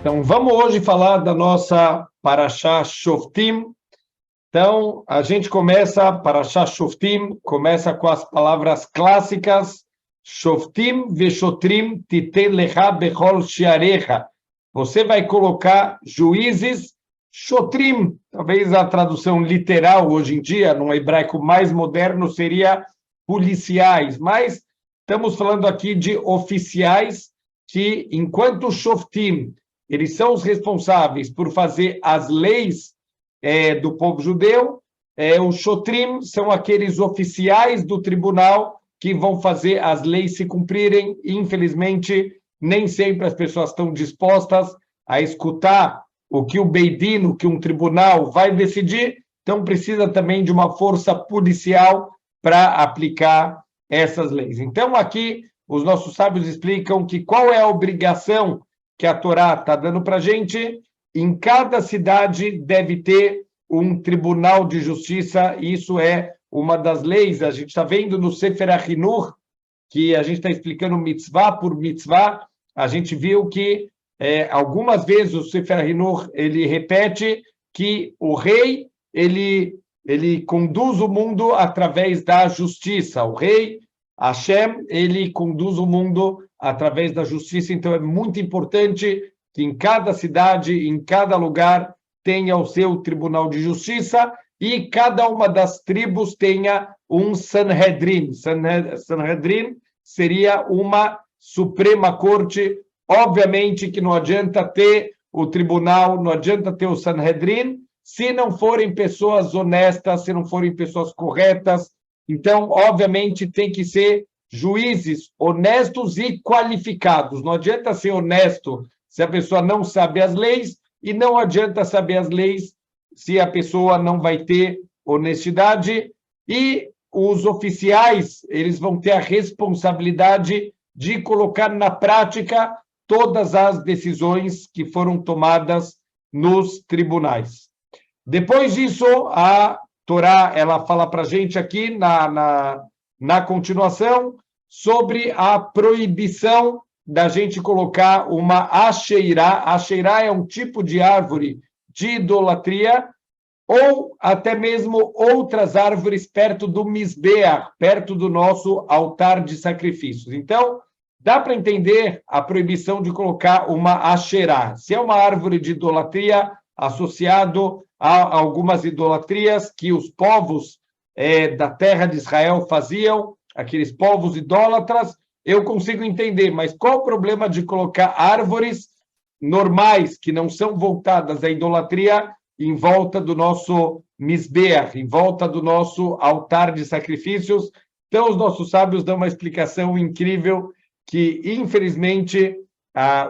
Então, vamos hoje falar da nossa Parashá Shoftim. Então, a gente começa, Parashá Shoftim, começa com as palavras clássicas, Shoftim veshotrim titen lecha bechol shearecha. Você vai colocar juízes, shotrim, talvez a tradução literal hoje em dia, num hebraico mais moderno, seria policiais, mas estamos falando aqui de oficiais que, enquanto Shoftim, eles são os responsáveis por fazer as leis do povo judeu, os shotrim são aqueles oficiais do tribunal que vão fazer as leis se cumprirem. Infelizmente, nem sempre as pessoas estão dispostas a escutar o que o Beidin, o que um tribunal vai decidir, então precisa também de uma força policial para aplicar essas leis. Então, aqui, os nossos sábios explicam que qual é a obrigação que a Torá está dando para a gente. Em cada cidade deve ter um tribunal de justiça, e isso é uma das leis. A gente está vendo no Sefer HaChinuch, que a gente está explicando mitzvah por mitzvah, a gente viu que algumas vezes o Sefer HaChinuch, ele repete que o rei, ele conduz o mundo através da justiça. O rei, Hashem, ele conduz o mundo através da justiça. Então, é muito importante que em cada cidade, em cada lugar, tenha o seu tribunal de justiça e cada uma das tribos tenha um Sanhedrin. Sanhedrin seria uma Suprema Corte. Obviamente que não adianta ter o tribunal, não adianta ter o Sanhedrin, se não forem pessoas honestas, se não forem pessoas corretas. Então, obviamente, tem que ser juízes honestos e qualificados. Não adianta ser honesto se a pessoa não sabe as leis, e não adianta saber as leis se a pessoa não vai ter honestidade. E os oficiais, eles vão ter a responsabilidade de colocar na prática todas as decisões que foram tomadas nos tribunais. Depois disso, a Torá, ela fala para a gente aqui na continuação sobre a proibição da gente colocar uma asheirá. Asheirá é um tipo de árvore de idolatria, ou até mesmo outras árvores perto do Misbeach, perto do nosso altar de sacrifícios. Então, dá para entender a proibição de colocar uma asherá. Se é uma árvore de idolatria associado a algumas idolatrias que os povos da terra de Israel faziam, aqueles povos idólatras, eu consigo entender, mas qual o problema de colocar árvores normais, que não são voltadas à idolatria, em volta do nosso Misbeach, em volta do nosso altar de sacrifícios? Então, os nossos sábios dão uma explicação incrível, que, infelizmente,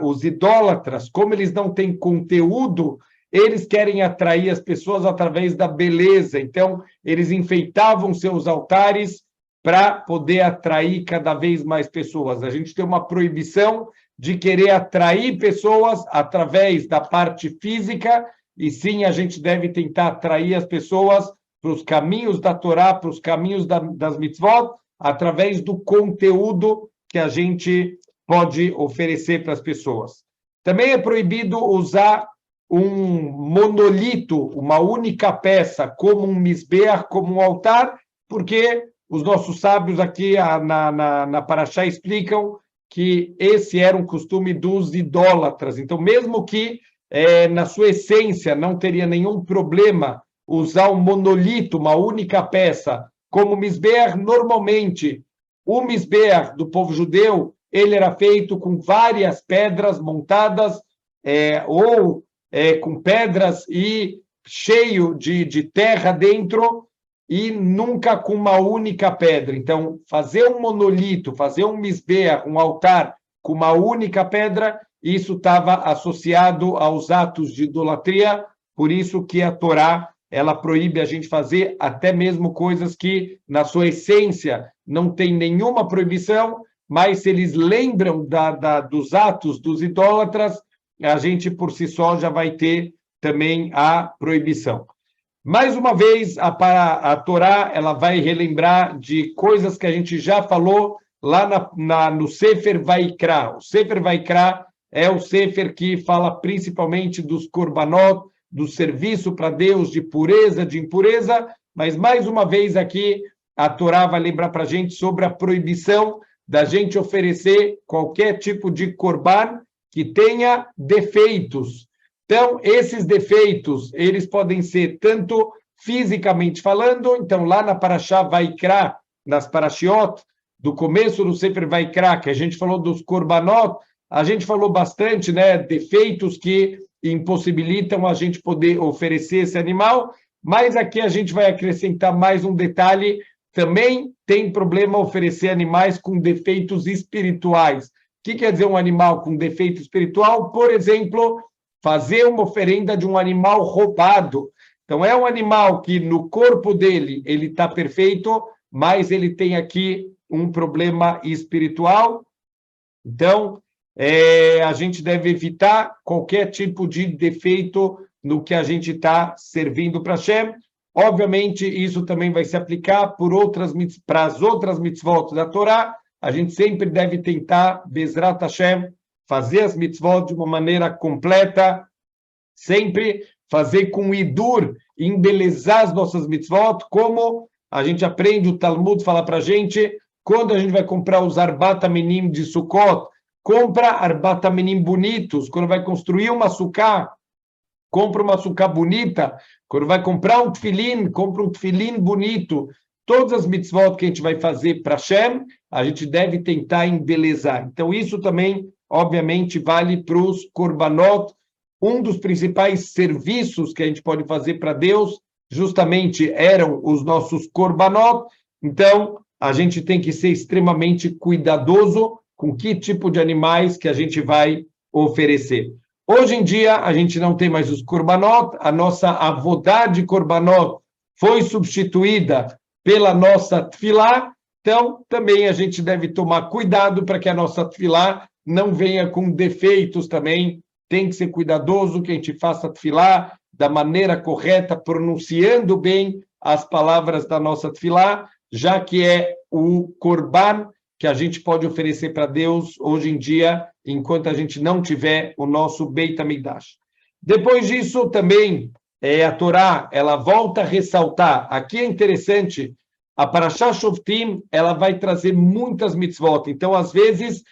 os idólatras, como eles não têm conteúdo, eles querem atrair as pessoas através da beleza. Então, eles enfeitavam seus altares para poder atrair cada vez mais pessoas. A gente tem uma proibição de querer atrair pessoas através da parte física, e sim, a gente deve tentar atrair as pessoas para os caminhos da Torá, para os caminhos das mitzvot, através do conteúdo que a gente pode oferecer para as pessoas. Também é proibido usar um monolito, uma única peça, como um misbeach, como um altar, porque os nossos sábios aqui na Parashá explicam que esse era um costume dos idólatras. Então, mesmo que na sua essência não teria nenhum problema usar um monolito, uma única peça, como misbeach, normalmente o misbeach do povo judeu, ele era feito com várias pedras montadas, ou com pedras e cheio de terra dentro, e nunca com uma única pedra. Então, fazer um monolito, fazer um misbeach, um altar com uma única pedra, isso estava associado aos atos de idolatria. Por isso que a Torá, ela proíbe a gente fazer até mesmo coisas que, na sua essência, não tem nenhuma proibição, mas se eles lembram dos atos dos idólatras, a gente, por si só, já vai ter também a proibição. Mais uma vez, a Torá, ela vai relembrar de coisas que a gente já falou lá no Sefer Vaikra. O Sefer Vaikra é o Sefer que fala principalmente dos korbanot, do serviço para Deus, de pureza, de impureza, mas mais uma vez aqui a Torá vai lembrar para a gente sobre a proibição da gente oferecer qualquer tipo de korban que tenha defeitos. Então, esses defeitos, eles podem ser tanto fisicamente falando, então lá na Parashá Vaikra, nas Parashiot, do começo do Sefer Vaikra, que a gente falou dos korbanot, a gente falou bastante, né, defeitos que impossibilitam a gente poder oferecer esse animal, mas aqui a gente vai acrescentar mais um detalhe, também tem problema oferecer animais com defeitos espirituais. O que quer dizer um animal com defeito espiritual? Por exemplo, fazer uma oferenda de um animal roubado. Então, é um animal que no corpo dele ele está perfeito, mas ele tem aqui um problema espiritual. Então, a gente deve evitar qualquer tipo de defeito no que a gente está servindo para Hashem. Obviamente, isso também vai se aplicar para as outras mitzvot da Torá. A gente sempre deve tentar, Bezrat Hashem, fazer as mitzvot de uma maneira completa, sempre fazer com idur, embelezar as nossas mitzvot, como a gente aprende, o Talmud fala para a gente, quando a gente vai comprar os Arbat Aminim de Sukkot, compra Arbat Aminim bonitos, quando vai construir uma sukkah, compra uma sukkah bonita, quando vai comprar um tefilim, compra um tefilim bonito. Todas as mitzvot que a gente vai fazer para Hashem, a gente deve tentar embelezar. Então, isso também, obviamente, vale para os korbanot. Um dos principais serviços que a gente pode fazer para Deus, justamente, eram os nossos korbanot. Então, a gente tem que ser extremamente cuidadoso com que tipo de animais que a gente vai oferecer. Hoje em dia, a gente não tem mais os korbanot, a nossa avodá de korbanot foi substituída pela nossa tefilá, então também a gente deve tomar cuidado para que a nossa tefilá não venha com defeitos também, tem que ser cuidadoso que a gente faça a tefilá da maneira correta, pronunciando bem as palavras da nossa tefilá, já que é o korban que a gente pode oferecer para Deus hoje em dia, enquanto a gente não tiver o nosso Beit HaMikdash. Depois disso, também, a Torá, ela volta a ressaltar, aqui é interessante, a Parashá Shoftim, ela vai trazer muitas mitzvot, então, às vezes,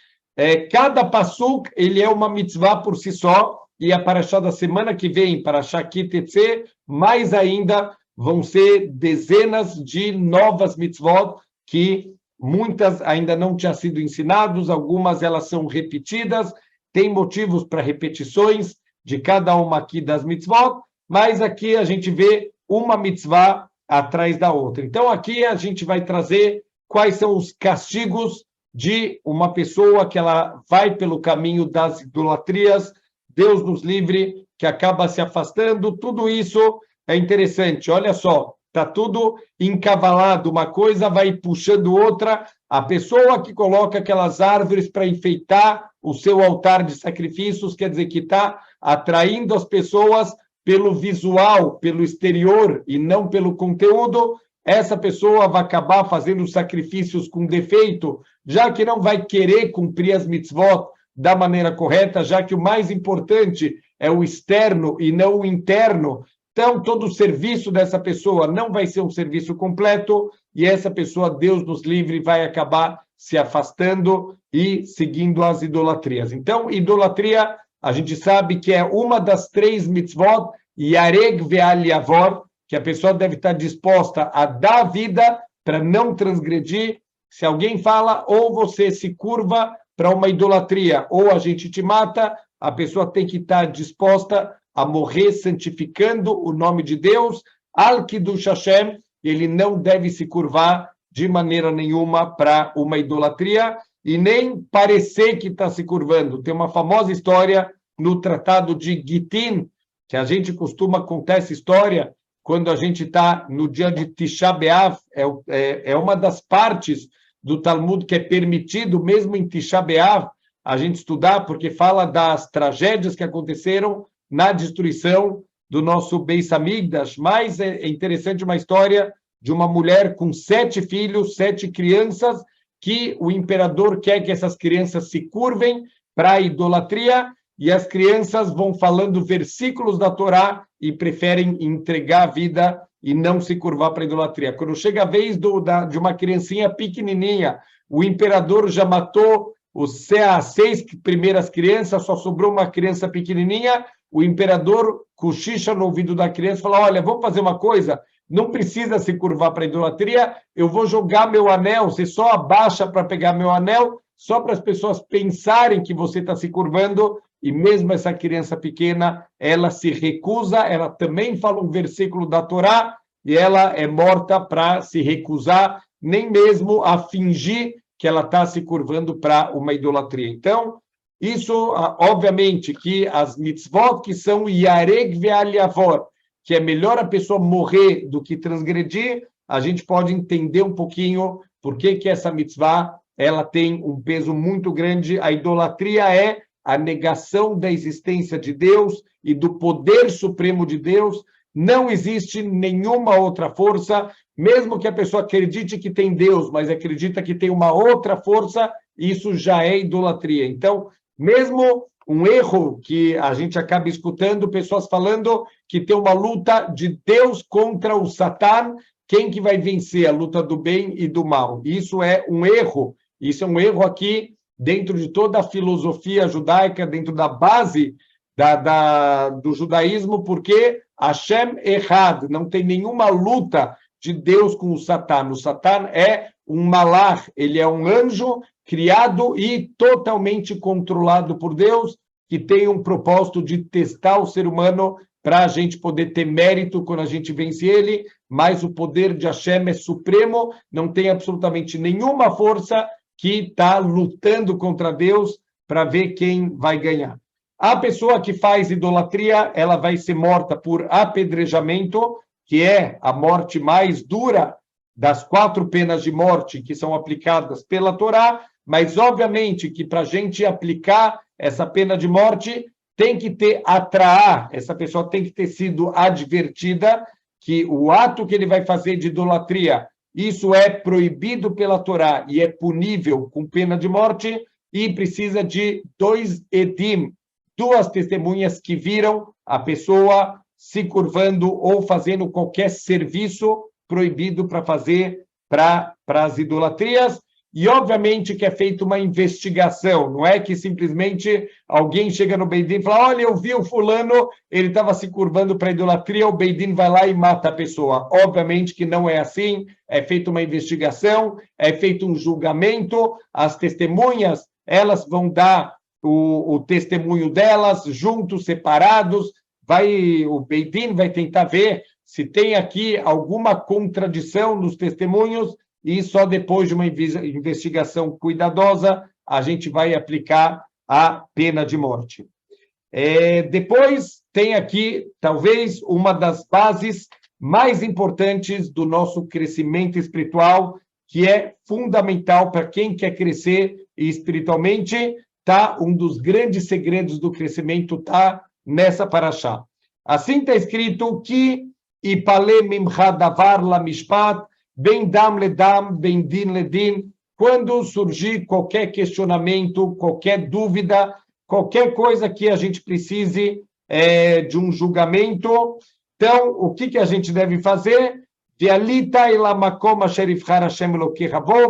cada passuk, ele é uma mitzvah por si só, e a Parashá da semana que vem, Parashá Kitetse, mais ainda, vão ser dezenas de novas mitzvot, que muitas ainda não tinham sido ensinadas, algumas elas são repetidas, tem motivos para repetições de cada uma aqui das mitzvot, mas aqui a gente vê uma mitzvah atrás da outra. Então aqui a gente vai trazer quais são os castigos de uma pessoa que ela vai pelo caminho das idolatrias, Deus nos livre, que acaba se afastando, tudo isso é interessante, olha só, está tudo encavalado, uma coisa vai puxando outra. A pessoa que coloca aquelas árvores para enfeitar o seu altar de sacrifícios, quer dizer que está atraindo as pessoas pelo visual, pelo exterior e não pelo conteúdo. Essa pessoa vai acabar fazendo sacrifícios com defeito, já que não vai querer cumprir as mitzvot da maneira correta, já que o mais importante é o externo e não o interno. Então, todo o serviço dessa pessoa não vai ser um serviço completo e essa pessoa, Deus nos livre, vai acabar se afastando e seguindo as idolatrias. Então, idolatria, a gente sabe que é uma das 3 mitzvot, Yareg Ve'al Yavor, que a pessoa deve estar disposta a dar a vida para não transgredir. Se alguém fala, ou você se curva para uma idolatria, ou a gente te mata, a pessoa tem que estar disposta a morrer santificando o nome de Deus, Al-Kiddush Hashem, ele não deve se curvar de maneira nenhuma para uma idolatria e nem parecer que está se curvando. Tem uma famosa história no Tratado de Gittin, que a gente costuma contar essa história quando a gente está no dia de Tisha B'Av, é uma das partes do Talmud que é permitido, mesmo em Tisha B'Av, a gente estudar, porque fala das tragédias que aconteceram na destruição do nosso Beis Hamikdash, mas é interessante uma história de uma mulher com 7 filhos, 7 crianças, que o imperador quer que essas crianças se curvem para a idolatria, e as crianças vão falando versículos da Torá e preferem entregar a vida e não se curvar para a idolatria. Quando chega a vez de uma criancinha pequenininha, o imperador já matou as 6 primeiras crianças, só sobrou uma criança pequenininha, o imperador cochicha no ouvido da criança e fala, olha, vamos fazer uma coisa, não precisa se curvar para a idolatria, eu vou jogar meu anel, você só abaixa para pegar meu anel, só para as pessoas pensarem que você está se curvando, e mesmo essa criança pequena, ela se recusa, ela também fala um versículo da Torá, e ela é morta para se recusar, nem mesmo a fingir que ela está se curvando para uma idolatria. Então, isso, obviamente, que as mitzvot que são yareg ve'al que é melhor a pessoa morrer do que transgredir, a gente pode entender um pouquinho por que essa mitzvah ela tem um peso muito grande. A idolatria é a negação da existência de Deus e do poder supremo de Deus. Não existe nenhuma outra força, mesmo que a pessoa acredite que tem Deus, mas acredita que tem uma outra força, isso já é idolatria. Então, mesmo um erro que a gente acaba escutando, pessoas falando que tem uma luta de Deus contra o Satã, quem que vai vencer a luta do bem e do mal? Isso é um erro. Isso é um erro aqui dentro de toda a filosofia judaica, dentro da base do judaísmo, porque Hashem Echad, não tem nenhuma luta de Deus com o Satã. O Satã é um malach, ele é um anjo criado e totalmente controlado por Deus, que tem um propósito de testar o ser humano para a gente poder ter mérito quando a gente vence ele, mas o poder de Hashem é supremo, não tem absolutamente nenhuma força que está lutando contra Deus para ver quem vai ganhar. A pessoa que faz idolatria, ela vai ser morta por apedrejamento, que é a morte mais dura das 4 penas de morte que são aplicadas pela Torá, mas obviamente que para a gente aplicar essa pena de morte, tem que ter essa pessoa tem que ter sido advertida que o ato que ele vai fazer de idolatria, isso é proibido pela Torá e é punível com pena de morte, e precisa de 2 edim, 2 testemunhas que viram a pessoa se curvando ou fazendo qualquer serviço proibido para fazer para as idolatrias. E, obviamente, que é feita uma investigação, não é que simplesmente alguém chega no Beidin e fala, olha, eu vi o fulano, ele estava se curvando para a idolatria, o Beidin vai lá e mata a pessoa. Obviamente que não é assim, é feita uma investigação, é feito um julgamento, as testemunhas, elas vão dar o testemunho delas, juntos, separados, o Beidin vai tentar ver se tem aqui alguma contradição nos testemunhos, e só depois de uma investigação cuidadosa a gente vai aplicar a pena de morte. Depois tem aqui, talvez, uma das bases mais importantes do nosso crescimento espiritual, que é fundamental para quem quer crescer espiritualmente, tá? Um dos grandes segredos do crescimento está nessa paraxá. Assim está escrito que Ipale mimcha davar la mishpat, ben dam ledam, ben din ledin. Quando surgir qualquer questionamento, qualquer dúvida, qualquer coisa que a gente precise de um julgamento, então, o que a gente deve fazer?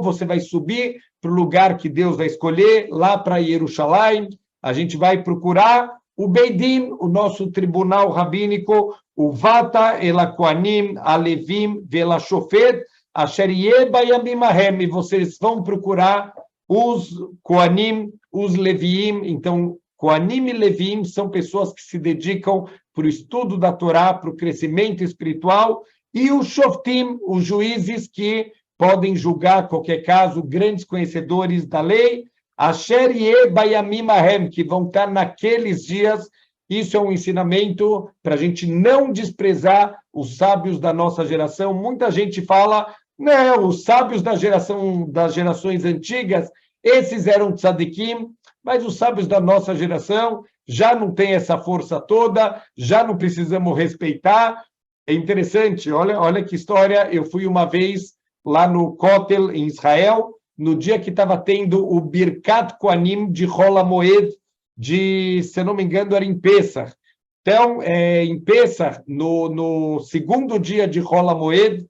Você vai subir para o lugar que Deus vai escolher, lá para Jerusalém. A gente vai procurar o Beidin, o nosso tribunal rabínico, o Vata, Ela Koanim, Alevim, Vela Shofet, Asher Yeba Yamim Ahem. Vocês vão procurar os Koanim, os Leviim. Então, Koanim e Leviim são pessoas que se dedicam para o estudo da Torá, para o crescimento espiritual, e os Shoftim, os juízes que podem julgar qualquer caso, grandes conhecedores da lei, Asher Yeba Yamim Ahem, que vão estar naqueles dias. Isso é um ensinamento para a gente não desprezar os sábios da nossa geração. Muita gente fala, não, os sábios das gerações antigas, esses eram tzadikim, mas os sábios da nossa geração já não têm essa força toda, já não precisamos respeitar. É interessante, olha que história. Eu fui uma vez lá no Kotel, em Israel, no dia que estava tendo o Birkat Kohanim de Hol HaMoed, se eu não me engano, era em Pessah. Então, em Pessah, no segundo dia de Hol HaMoed,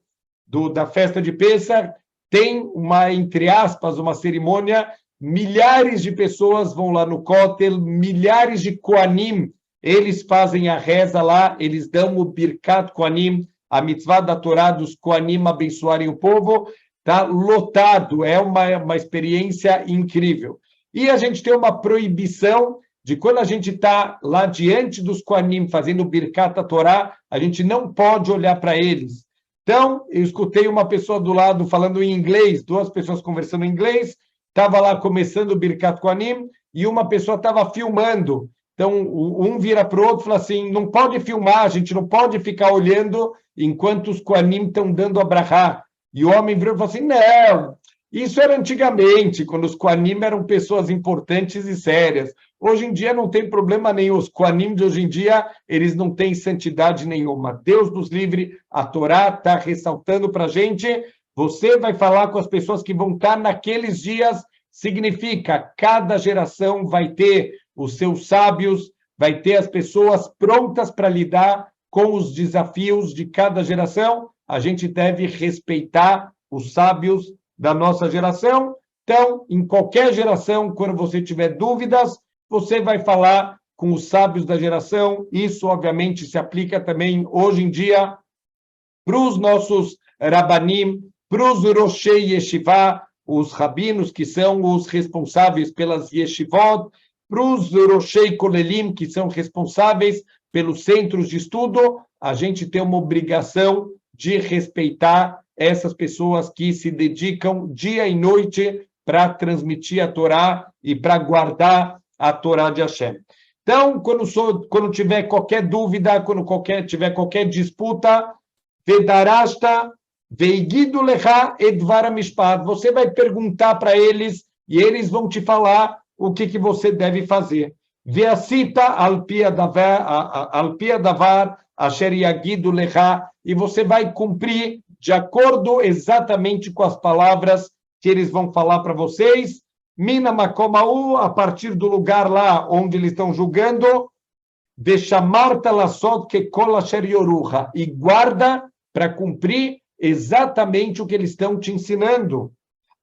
da festa de Pessah, tem uma, entre aspas, uma cerimônia, milhares de pessoas vão lá no Kotel, milhares de Koanim, eles fazem a reza lá, eles dão o Birkat Koanim, a mitzvah da Torá dos Koanim abençoarem o povo, está lotado, é uma experiência incrível. E a gente tem uma proibição de quando a gente está lá diante dos Koanim fazendo Birkat Torá, a gente não pode olhar para eles. Então, eu escutei uma pessoa do lado falando em inglês, duas pessoas conversando em inglês, estava lá começando o Birkat Koanim e uma pessoa estava filmando. Então, um vira para o outro e fala assim, não pode filmar, a gente não pode ficar olhando enquanto os Koanim estão dando a brachá. E o homem virou e falou assim, não, isso era antigamente, quando os Koanim eram pessoas importantes e sérias. Hoje em dia não tem problema nenhum. Os Koanim de hoje em dia, eles não têm santidade nenhuma. Deus nos livre, a Torá está ressaltando para a gente. Você vai falar com as pessoas que vão estar naqueles dias, significa cada geração vai ter os seus sábios, vai ter as pessoas prontas para lidar com os desafios de cada geração. A gente deve respeitar os sábios da nossa geração. Então, em qualquer geração, quando você tiver dúvidas, você vai falar com os sábios da geração. Isso, obviamente, se aplica também, hoje em dia, para os nossos Rabanim, para os Roshei Yeshivá, os rabinos que são os responsáveis pelas Yeshivot, para os Roshei Kolelim, que são responsáveis pelos centros de estudo, a gente tem uma obrigação de respeitar essas pessoas que se dedicam dia e noite para transmitir a Torá e para guardar a Torá de Hashem. Então, quando tiver qualquer dúvida, quando tiver qualquer disputa, Vedarashta veigidu lecha edvar hamishpat, você vai perguntar para eles e eles vão te falar o que você deve fazer. Veasita al pia davar asher yagidu lecha, e você vai cumprir de acordo exatamente com as palavras que eles vão falar para vocês. Mina makomau, a partir do lugar lá onde eles estão julgando, veshamarta lasot que kol asher yoruha, e guarda para cumprir exatamente o que eles estão te ensinando.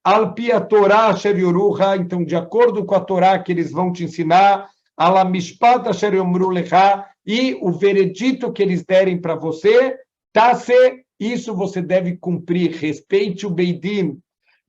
Al pia Torá asher yoruha, então de acordo com a Torá que eles vão te ensinar, ala mishpat asher yomru lecha, e o veredito que eles derem para você, tase, isso você deve cumprir, respeite o Beidin.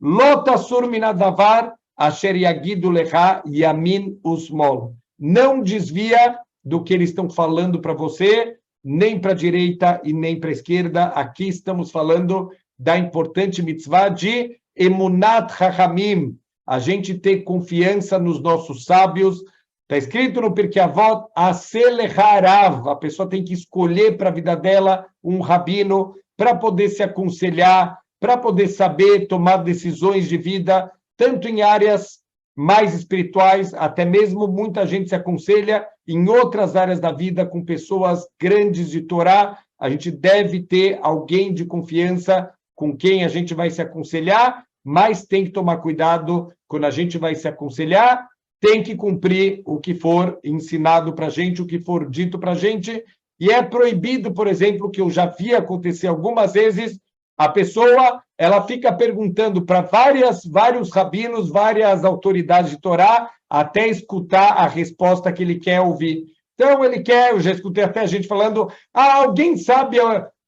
Lotasur minadavar asher yagidu lecha yamin usmol. Não desvia do que eles estão falando para você, nem para a direita e nem para a esquerda. Aqui estamos falando da importante mitzvah de emunat chachamim, a gente ter confiança nos nossos sábios. Está escrito no Pirkei Avot, aselecharav, a pessoa tem que escolher para a vida dela um rabino para poder se aconselhar, para poder saber tomar decisões de vida, tanto em áreas mais espirituais, até mesmo muita gente se aconselha em outras áreas da vida com pessoas grandes de Torá. A gente deve ter alguém de confiança com quem a gente vai se aconselhar, mas tem que tomar cuidado quando a gente vai se aconselhar, tem que cumprir o que for ensinado para a gente, o que for dito para a gente, e é proibido, por exemplo, que eu já vi acontecer algumas vezes, a pessoa ela fica perguntando para vários rabinos, várias autoridades de Torá, até escutar a resposta que ele quer ouvir. Então, eu já escutei até gente falando, alguém sabe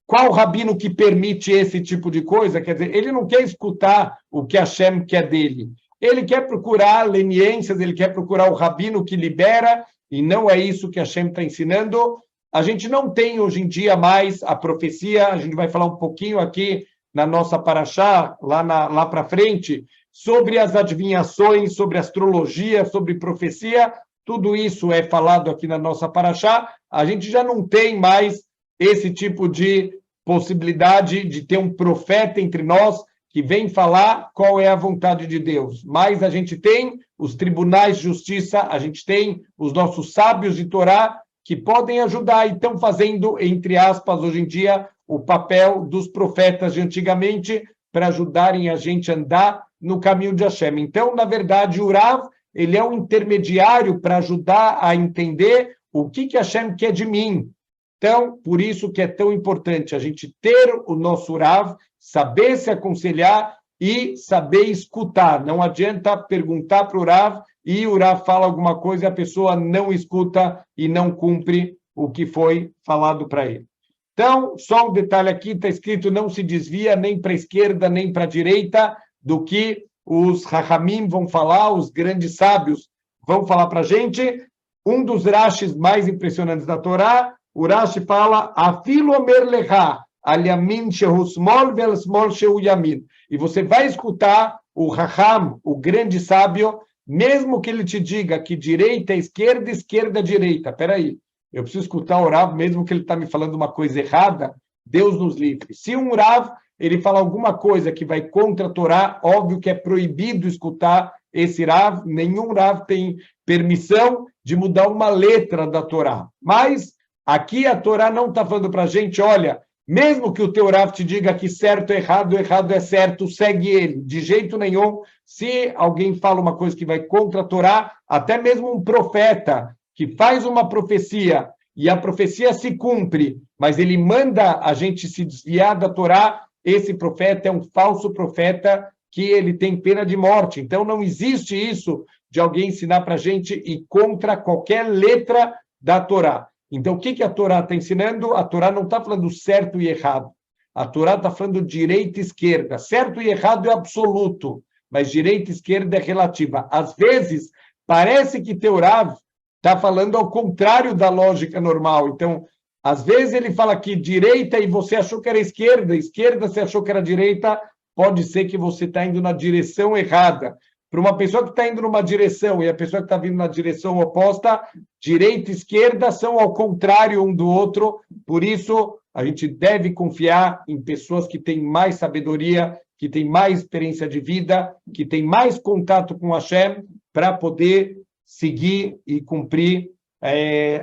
qual rabino que permite esse tipo de coisa? Quer dizer, ele não quer escutar o que Hashem quer dele. Ele quer procurar leniências, ele quer procurar o rabino que libera, e não é isso que Hashem está ensinando. A gente não tem hoje em dia mais a profecia, a gente vai falar um pouquinho aqui na nossa paraxá, lá para frente, sobre as adivinhações, sobre astrologia, sobre profecia, tudo isso é falado aqui na nossa paraxá. A gente já não tem mais esse tipo de possibilidade de ter um profeta entre nós que vem falar qual é a vontade de Deus. Mas a gente tem os tribunais de justiça, a gente tem os nossos sábios de Torá que podem ajudar e estão fazendo, entre aspas, hoje em dia, o papel dos profetas de antigamente para ajudarem a gente a andar no caminho de Hashem. Então, na verdade, o Rav, ele é um intermediário para ajudar a entender o que Hashem quer de mim. Então, por isso que é tão importante a gente ter o nosso Rav, saber se aconselhar e saber escutar. Não adianta perguntar para o Rav e o Rav fala alguma coisa e a pessoa não escuta e não cumpre o que foi falado para ele. Então, só um detalhe aqui, está escrito, não se desvia nem para a esquerda nem para a direita do que os Rahamim vão falar, os grandes sábios vão falar para a gente. Um dos Rashis mais impressionantes da Torá, o Rashi fala, Afilo omer lecha, al yamin shehu smol vel smol shehu yamin. E você vai escutar o Raham, o grande sábio, mesmo que ele te diga que direita é esquerda, esquerda é direita. Espera aí, eu preciso escutar o Rav, mesmo que ele está me falando uma coisa errada, Deus nos livre. Se um Rav, ele fala alguma coisa que vai contra a Torá, óbvio que é proibido escutar esse Rav, nenhum Rav tem permissão de mudar uma letra da Torá. Mas aqui a Torá não está falando para a gente, olha, mesmo que o teu Rav te diga que certo é errado, errado é certo, segue ele. De jeito nenhum, se alguém fala uma coisa que vai contra a Torá, até mesmo um profeta que faz uma profecia e a profecia se cumpre, mas ele manda a gente se desviar da Torá, esse profeta é um falso profeta que ele tem pena de morte. Então não existe isso de alguém ensinar para a gente ir contra qualquer letra da Torá. Então, o que a Torá está ensinando? A Torá não está falando certo e errado. A Torá está falando direita e esquerda. Certo e errado é absoluto, mas direita e esquerda é relativa. Às vezes, parece que teu Rav está falando ao contrário da lógica normal. Então, às vezes ele fala que direita e você achou que era esquerda, esquerda você achou que era direita, pode ser que você está indo na direção errada. Para uma pessoa que está indo numa direção e a pessoa que está vindo na direção oposta, direita e esquerda são ao contrário um do outro. Por isso, a gente deve confiar em pessoas que têm mais sabedoria, que têm mais experiência de vida, que têm mais contato com Hashem, para poder seguir e cumprir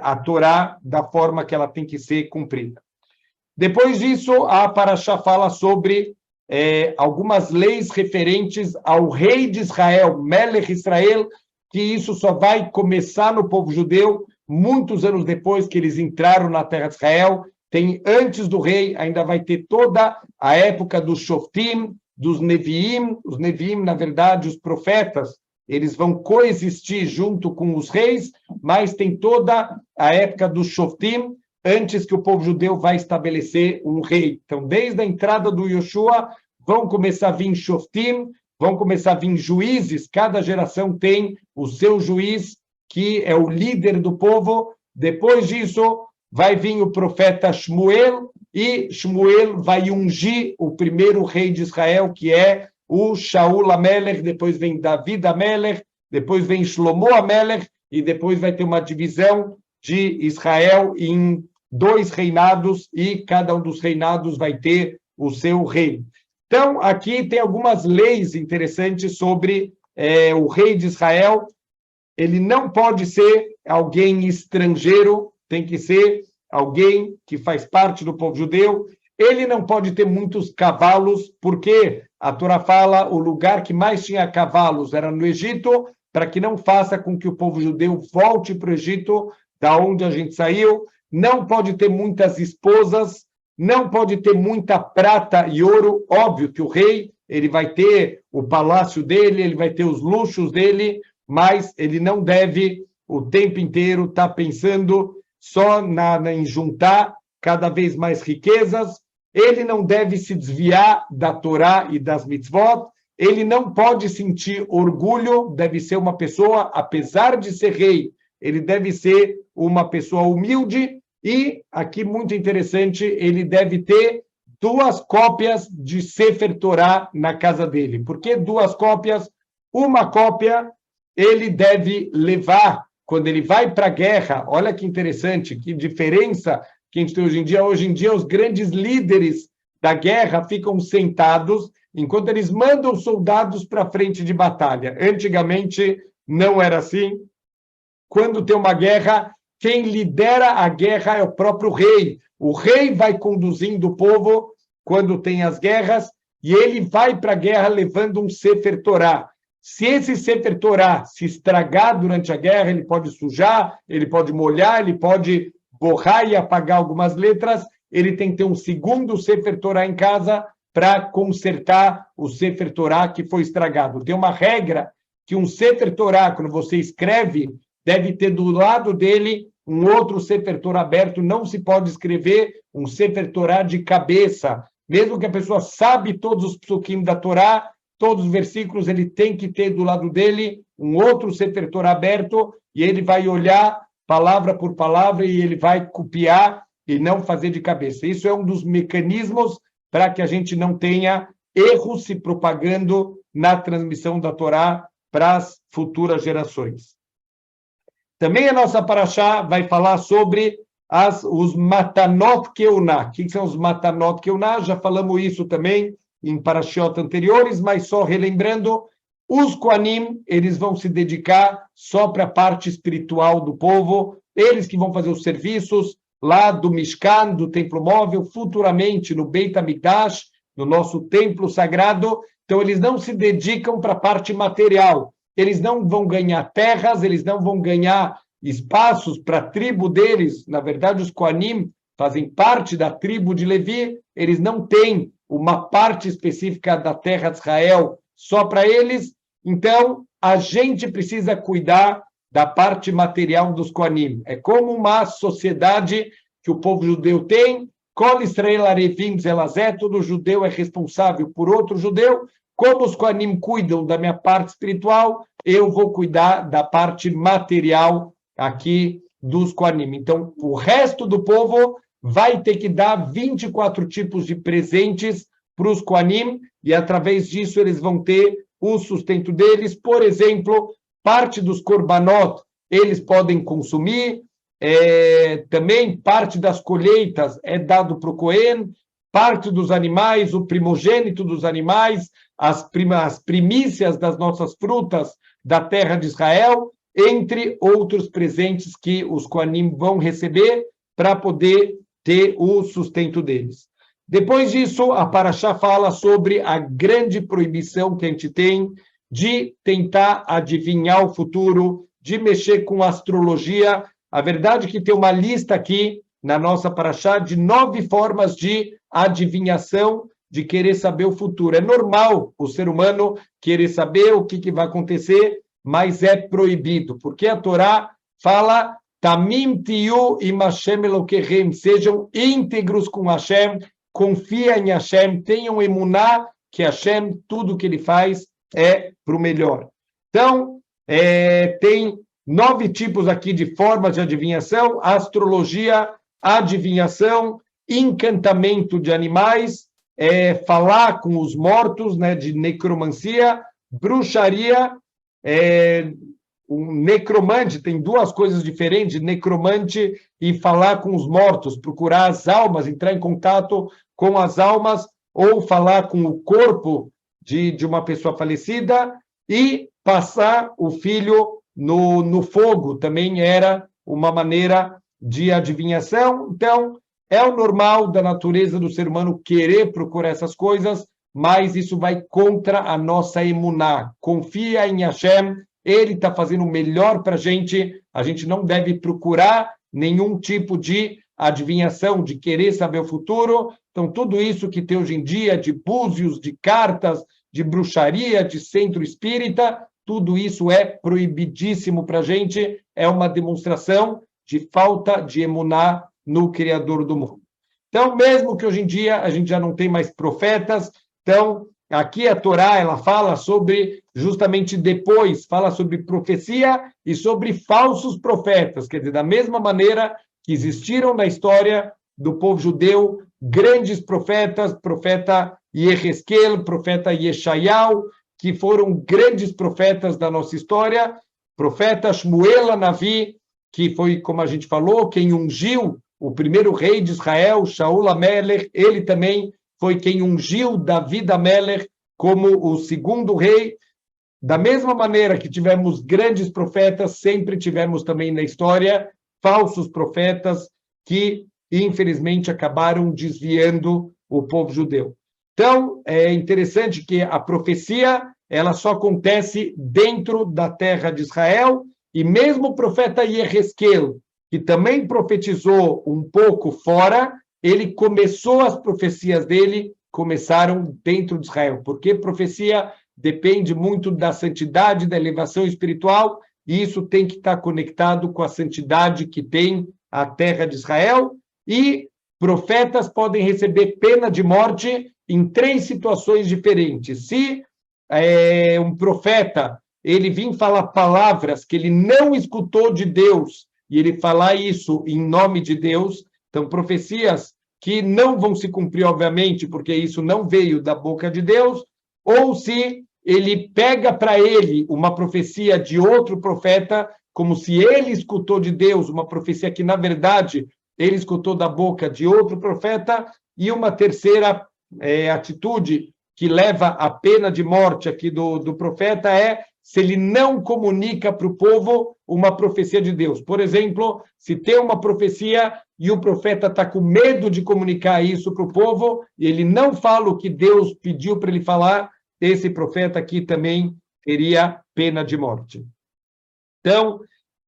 a Torá da forma que ela tem que ser cumprida. Depois disso, a Parashá fala sobre algumas leis referentes ao rei de Israel, Melech Israel, que isso só vai começar no povo judeu muitos anos depois que eles entraram na terra de Israel. Tem antes do rei, ainda vai ter toda a época dos Shoftim, dos Neviim. Os Neviim, na verdade, os profetas, eles vão coexistir junto com os reis, mas tem toda a época dos Shoftim, antes que o povo judeu vai estabelecer um rei. Então, desde a entrada do Yoshua, vão começar a vir Shoftim, vão começar a vir juízes, cada geração tem o seu juiz, que é o líder do povo. Depois disso, vai vir o profeta Shmuel, e Shmuel vai ungir o primeiro rei de Israel, que é o Shaul Amelech, depois vem David Amelech, depois vem Shlomo Amelech, e depois vai ter uma divisão de Israel em 2 reinados, e cada um dos reinados vai ter o seu rei. Então, aqui tem algumas leis interessantes sobre o rei de Israel. Ele não pode ser alguém estrangeiro, tem que ser alguém que faz parte do povo judeu. Ele não pode ter muitos cavalos, porque a Torá fala o lugar que mais tinha cavalos era no Egito, para que não faça com que o povo judeu volte para o Egito, da onde a gente saiu. Não pode ter muitas esposas, não pode ter muita prata e ouro. Óbvio que o rei, ele vai ter o palácio dele, ele vai ter os luxos dele, mas ele não deve o tempo inteiro estar pensando só em juntar cada vez mais riquezas. Ele não deve se desviar da Torá e das mitzvot. Ele não pode sentir orgulho, deve ser uma pessoa, apesar de ser rei, ele deve ser uma pessoa humilde. E, aqui muito interessante, ele deve ter 2 cópias de Sefer Torá na casa dele. Por que 2 cópias? Uma cópia ele deve levar quando ele vai para a guerra. Olha que interessante, que diferença que a gente tem hoje em dia. Hoje em dia, os grandes líderes da guerra ficam sentados enquanto eles mandam soldados para a frente de batalha. Antigamente, não era assim. Quando tem uma guerra, quem lidera a guerra é o próprio rei. O rei vai conduzindo o povo quando tem as guerras, e ele vai para a guerra levando um Sefer Torá. Se esse Sefer Torá se estragar durante a guerra, ele pode sujar, ele pode molhar, ele pode borrar e apagar algumas letras, ele tem que ter um segundo Sefer Torá em casa para consertar o Sefer Torá que foi estragado. Tem uma regra que um Sefer Torá, quando você escreve, deve ter do lado dele um outro Sefer Torá aberto, não se pode escrever um Sefer Torá de cabeça. Mesmo que a pessoa sabe todos os psukim da Torá, todos os versículos, ele tem que ter do lado dele um outro Sefer Torá aberto, e ele vai olhar palavra por palavra e ele vai copiar e não fazer de cabeça. Isso é um dos mecanismos para que a gente não tenha erros se propagando na transmissão da Torá para as futuras gerações. Também a nossa paraxá vai falar sobre os Matanot Keuná. O que são os Matanot Keuná? Já falamos isso também em parashiot anteriores, mas só relembrando, os Kohanim, eles vão se dedicar só para a parte espiritual do povo, eles que vão fazer os serviços lá do Mishkan, do Templo Móvel, futuramente no Beit HaMikdash, no nosso templo sagrado. Então, eles não se dedicam para a parte material, eles não vão ganhar terras, eles não vão ganhar espaços para a tribo deles. Na verdade, os Kohanim fazem parte da tribo de Levi, eles não têm uma parte específica da terra de Israel só para eles. Então, a gente precisa cuidar da parte material dos Kohanim. É como uma sociedade que o povo judeu tem. Kol Israel Arevim Zelazé, todo judeu é responsável por outro judeu. Como os Kohanim cuidam da minha parte espiritual, eu vou cuidar da parte material aqui dos Kohanim. Então, o resto do povo vai ter que dar 24 tipos de presentes para os Kohanim, e através disso eles vão ter o sustento deles. Por exemplo, parte dos korbanot eles podem consumir, também parte das colheitas é dado para o Cohen, parte dos animais, o primogênito dos animais, as primícias das nossas frutas da terra de Israel, entre outros presentes que os Kohanim vão receber para poder ter o sustento deles. Depois disso, a Paraxá fala sobre a grande proibição que a gente tem de tentar adivinhar o futuro, de mexer com astrologia. A verdade é que tem uma lista aqui na nossa Paraxá de 9 formas de adivinhação, de querer saber o futuro. É normal o ser humano querer saber o que vai acontecer, mas é proibido, porque a Torá fala Tamim tiu im Hashem Elokehem, sejam íntegros com Hashem, confia em Hashem, tenham emuná que Hashem, tudo que ele faz é para o melhor. Então, tem 9 tipos aqui de formas de adivinhação: astrologia, adivinhação, encantamento de animais, falar com os mortos, né, de necromancia, bruxaria, um necromante, tem 2 coisas diferentes, necromante e falar com os mortos, procurar as almas, entrar em contato com as almas, ou falar com o corpo de uma pessoa falecida, e passar o filho no fogo, também era uma maneira de adivinhação. Então, é o normal da natureza do ser humano querer procurar essas coisas, mas isso vai contra a nossa emuná. Confia em Hashem, ele está fazendo o melhor para a gente não deve procurar nenhum tipo de adivinhação, de querer saber o futuro. Então, tudo isso que tem hoje em dia, de búzios, de cartas, de bruxaria, de centro espírita, tudo isso é proibidíssimo para a gente, é uma demonstração de falta de emuná no Criador do mundo. Então, mesmo que hoje em dia a gente já não tem mais profetas, então, aqui a Torá, ela fala sobre, justamente depois, fala sobre profecia e sobre falsos profetas, quer dizer, da mesma maneira que existiram na história do povo judeu grandes profetas, profeta Yehezkel, profeta Yeshayahu, que foram grandes profetas da nossa história, profeta Shmuel Navi, que foi, como a gente falou, quem ungiu o primeiro rei de Israel, Shaul HaMelech, ele também foi quem ungiu David HaMelech como o segundo rei. Da mesma maneira que tivemos grandes profetas, sempre tivemos também na história falsos profetas que, infelizmente, acabaram desviando o povo judeu. Então, é interessante que a profecia ela só acontece dentro da terra de Israel, e mesmo o profeta Yehezkel, que também profetizou um pouco fora, ele começou, as profecias dele começaram dentro de Israel, porque profecia depende muito da santidade, da elevação espiritual, e isso tem que estar conectado com a santidade que tem a terra de Israel, e profetas podem receber pena de morte em 3 situações diferentes. Se um profeta ele vir falar palavras que ele não escutou de Deus, e ele falar isso em nome de Deus, então profecias que não vão se cumprir, obviamente, porque isso não veio da boca de Deus, ou se ele pega para ele uma profecia de outro profeta, como se ele escutou de Deus uma profecia que, na verdade, ele escutou da boca de outro profeta, e uma terceira atitude que leva à pena de morte aqui do profeta é se ele não comunica para o povo uma profecia de Deus. Por exemplo, se tem uma profecia e o profeta está com medo de comunicar isso para o povo, e ele não fala o que Deus pediu para ele falar, esse profeta aqui também teria pena de morte. Então,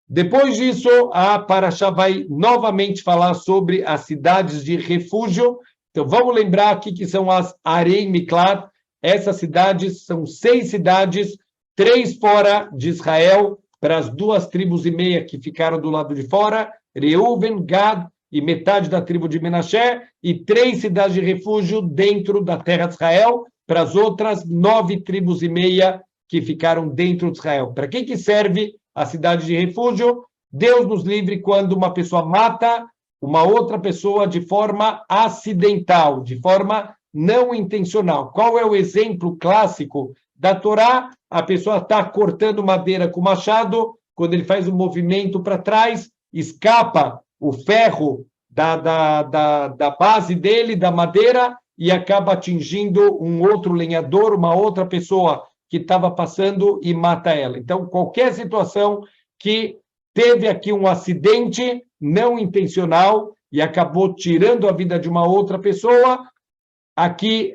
depois disso, a Parashá vai novamente falar sobre as cidades de refúgio. Então, vamos lembrar aqui que são as Arei Miklat. Essas cidades são 6 cidades, 3 fora de Israel, para as 2 tribos e meia que ficaram do lado de fora, Reuven, Gad e metade da tribo de Menaché, e 3 cidades de refúgio dentro da terra de Israel, para as outras 9 tribos e meia que ficaram dentro de Israel. Para quem que serve a cidade de refúgio? Deus nos livre quando uma pessoa mata uma outra pessoa de forma acidental, de forma não intencional. Qual é o exemplo clássico da Torá? A pessoa está cortando madeira com machado, quando ele faz um movimento para trás, escapa o ferro da base dele, da madeira, e acaba atingindo um outro lenhador, uma outra pessoa que estava passando e mata ela. Então, qualquer situação que teve aqui um acidente não intencional e acabou tirando a vida de uma outra pessoa, aqui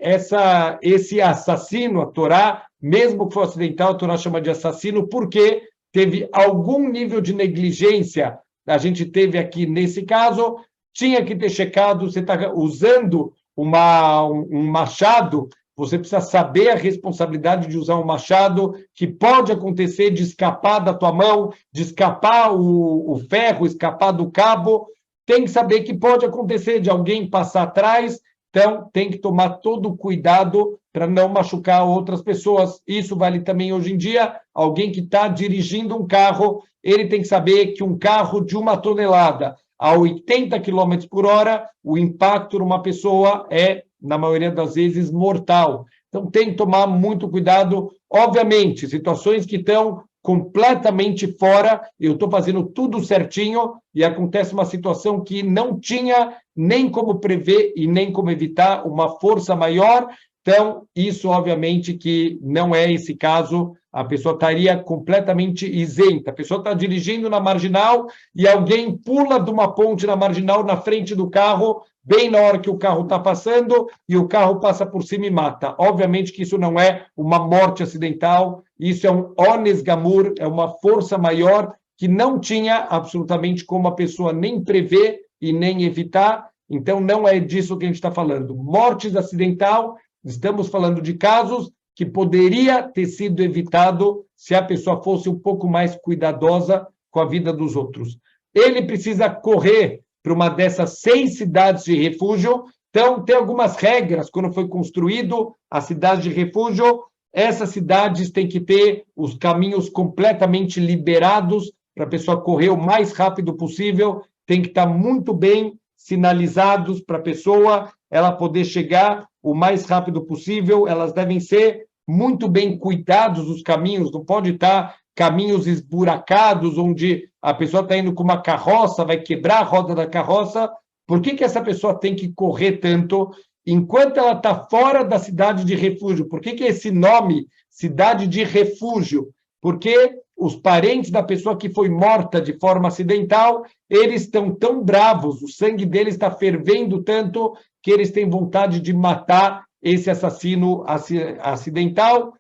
esse assassino, a Torá, mesmo que for acidental, a Torá chama de assassino, porque teve algum nível de negligência, a gente teve aqui nesse caso, tinha que ter checado, você está usando um machado, você precisa saber a responsabilidade de usar um machado, que pode acontecer de escapar da tua mão, de escapar o ferro, escapar do cabo, tem que saber que pode acontecer de alguém passar atrás, então tem que tomar todo o cuidado para não machucar outras pessoas. Isso vale também hoje em dia, alguém que está dirigindo um carro, ele tem que saber que um carro de 1 tonelada a 80 km por hora, o impacto numa pessoa é, na maioria das vezes, mortal. Então, tem que tomar muito cuidado. Obviamente, situações que estão completamente fora, eu estou fazendo tudo certinho e acontece uma situação que não tinha nem como prever e nem como evitar, uma força maior. Então, isso, obviamente, que não é esse caso, a pessoa estaria completamente isenta. A pessoa está dirigindo na marginal e alguém pula de uma ponte na marginal na frente do carro, bem na hora que o carro está passando, e o carro passa por cima e mata. Obviamente que isso não é uma morte acidental, isso é um ones gamur, é uma força maior que não tinha absolutamente como a pessoa nem prever e nem evitar. Então, não é disso que a gente está falando. Mortes acidental, estamos falando de casos que poderia ter sido evitado se a pessoa fosse um pouco mais cuidadosa com a vida dos outros. Ele precisa correr para uma dessas 6 cidades de refúgio. Então, tem algumas regras quando foi construído a cidade de refúgio. Essas cidades têm que ter os caminhos completamente liberados para a pessoa correr o mais rápido possível, tem que estar muito bem sinalizados para a pessoa ela poder chegar o mais rápido possível. Elas devem ser muito bem cuidados os caminhos, não pode estar caminhos esburacados, onde a pessoa está indo com uma carroça, vai quebrar a roda da carroça. Por que essa pessoa tem que correr tanto enquanto ela está fora da cidade de refúgio? Por que esse nome, cidade de refúgio? Porque os parentes da pessoa que foi morta de forma acidental, eles estão tão bravos, o sangue deles está fervendo tanto que eles têm vontade de matar esse assassino acidental.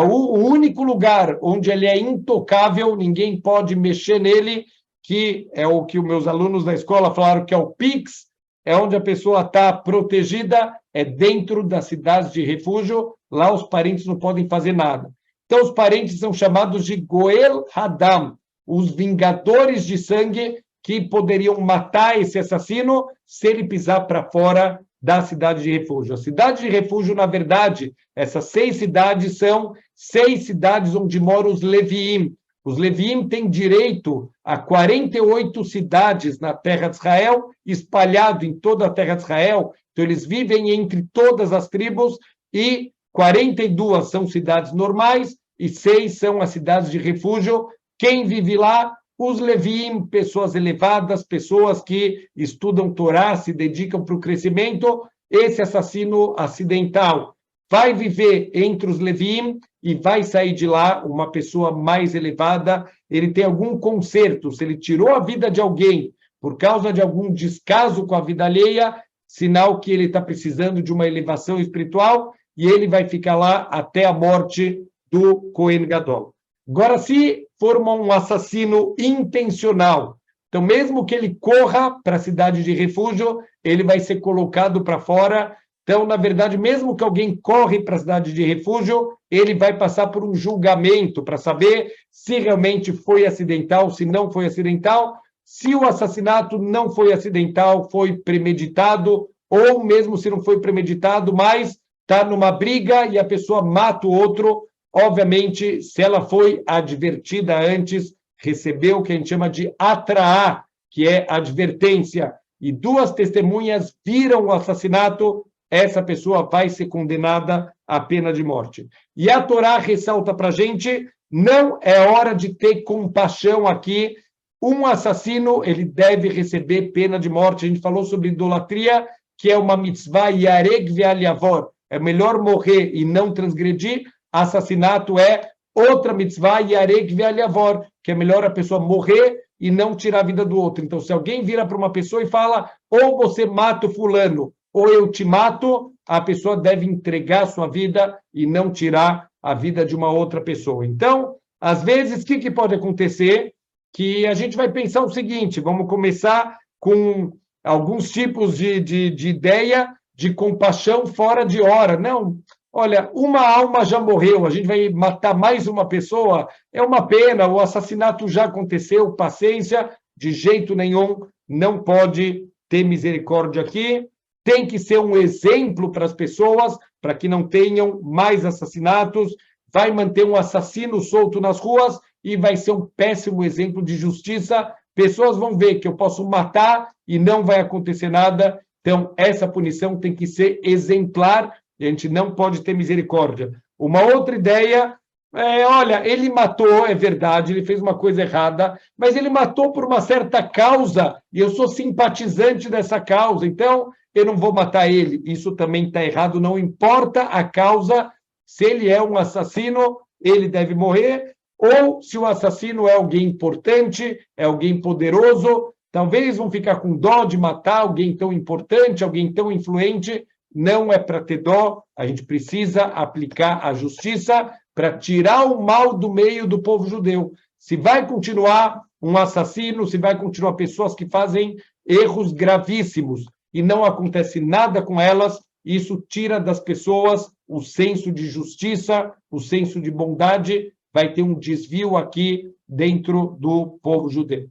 o único lugar onde ele é intocável, ninguém pode mexer nele, que é o que os meus alunos da escola falaram que é o PIX, é onde a pessoa está protegida, é dentro das cidades de refúgio, lá os parentes não podem fazer nada. Então, os parentes são chamados de Goel Hadam, os vingadores de sangue, que poderiam matar esse assassino se ele pisar para fora da cidade de refúgio. A cidade de refúgio, na verdade, essas 6 cidades são 6 cidades onde moram os Leviim. Os Leviim têm direito a 48 cidades na terra de Israel, espalhado em toda a terra de Israel. Então, eles vivem entre todas as tribos e 42 são cidades normais e 6 são as cidades de refúgio. Quem vive lá? Os Leviim, pessoas elevadas, pessoas que estudam Torá, se dedicam para o crescimento. Esse assassino acidental vai viver entre os Leviim e vai sair de lá uma pessoa mais elevada. Ele tem algum conserto, se ele tirou a vida de alguém por causa de algum descaso com a vida alheia, sinal que ele está precisando de uma elevação espiritual e ele vai ficar lá até a morte do Cohen Gadol. Agora, se for um assassino intencional, então, mesmo que ele corra para a cidade de refúgio, ele vai ser colocado para fora. Então, na verdade, mesmo que alguém corre para a cidade de refúgio, ele vai passar por um julgamento para saber se realmente foi acidental, se não foi acidental, se o assassinato não foi acidental, foi premeditado, ou mesmo se não foi premeditado, mas está numa briga e a pessoa mata o outro. Obviamente, se ela foi advertida antes, recebeu o que a gente chama de atraar, que é advertência, e 2 testemunhas viram o assassinato, essa pessoa vai ser condenada à pena de morte. E a Torá ressalta para a gente, não é hora de ter compaixão aqui. Um assassino, ele deve receber pena de morte. A gente falou sobre idolatria, que é uma mitzvah yareg ve'al yavor. É melhor morrer e não transgredir. Assassinato é outra mitzvah, yareg ve'al yavor, que é melhor a pessoa morrer e não tirar a vida do outro. Então, se alguém vira para uma pessoa e fala, ou você mata o fulano, ou eu te mato, a pessoa deve entregar a sua vida e não tirar a vida de uma outra pessoa. Então, às vezes, o que pode acontecer? Que a gente vai pensar o seguinte, vamos começar com alguns tipos de ideia de compaixão fora de hora. Não, olha, uma alma já morreu, a gente vai matar mais uma pessoa, é uma pena, o assassinato já aconteceu, paciência, de jeito nenhum, não pode ter misericórdia aqui, tem que ser um exemplo para as pessoas, para que não tenham mais assassinatos, vai manter um assassino solto nas ruas e vai ser um péssimo exemplo de justiça, pessoas vão ver que eu posso matar e não vai acontecer nada, então essa punição tem que ser exemplar, a gente não pode ter misericórdia. Uma outra ideia é, olha, ele matou, é verdade, ele fez uma coisa errada, mas ele matou por uma certa causa, e eu sou simpatizante dessa causa, então eu não vou matar ele. Isso também está errado, não importa a causa, se ele é um assassino, ele deve morrer, ou se o assassino é alguém importante, é alguém poderoso, talvez vão ficar com dó de matar alguém tão importante, alguém tão influente, não é para ter dó, a gente precisa aplicar a justiça para tirar o mal do meio do povo judeu. Se vai continuar um assassino, se vai continuar pessoas que fazem erros gravíssimos e não acontece nada com elas, isso tira das pessoas o senso de justiça, o senso de bondade, vai ter um desvio aqui dentro do povo judeu.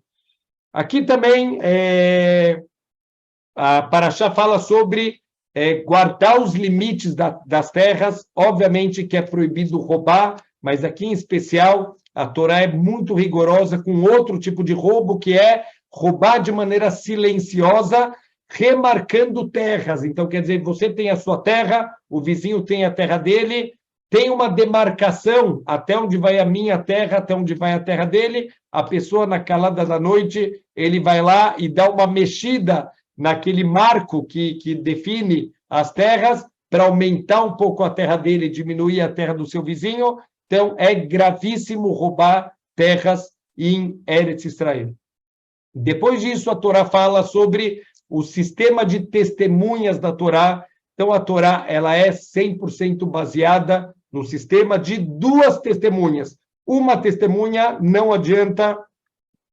Aqui também a Parashá fala sobre guardar os limites das terras, obviamente que é proibido roubar, mas aqui em especial a Torá é muito rigorosa com outro tipo de roubo, que é roubar de maneira silenciosa, remarcando terras. Então, quer dizer, você tem a sua terra, o vizinho tem a terra dele, tem uma demarcação até onde vai a minha terra, até onde vai a terra dele, a pessoa na calada da noite, ele vai lá e dá uma mexida naquele marco que define as terras, para aumentar um pouco a terra dele e diminuir a terra do seu vizinho. Então, é gravíssimo roubar terras em Eretz Israel. Depois disso, a Torá fala sobre o sistema de testemunhas da Torá. Então, a Torá ela é 100% baseada no sistema de duas testemunhas. Uma testemunha não adianta,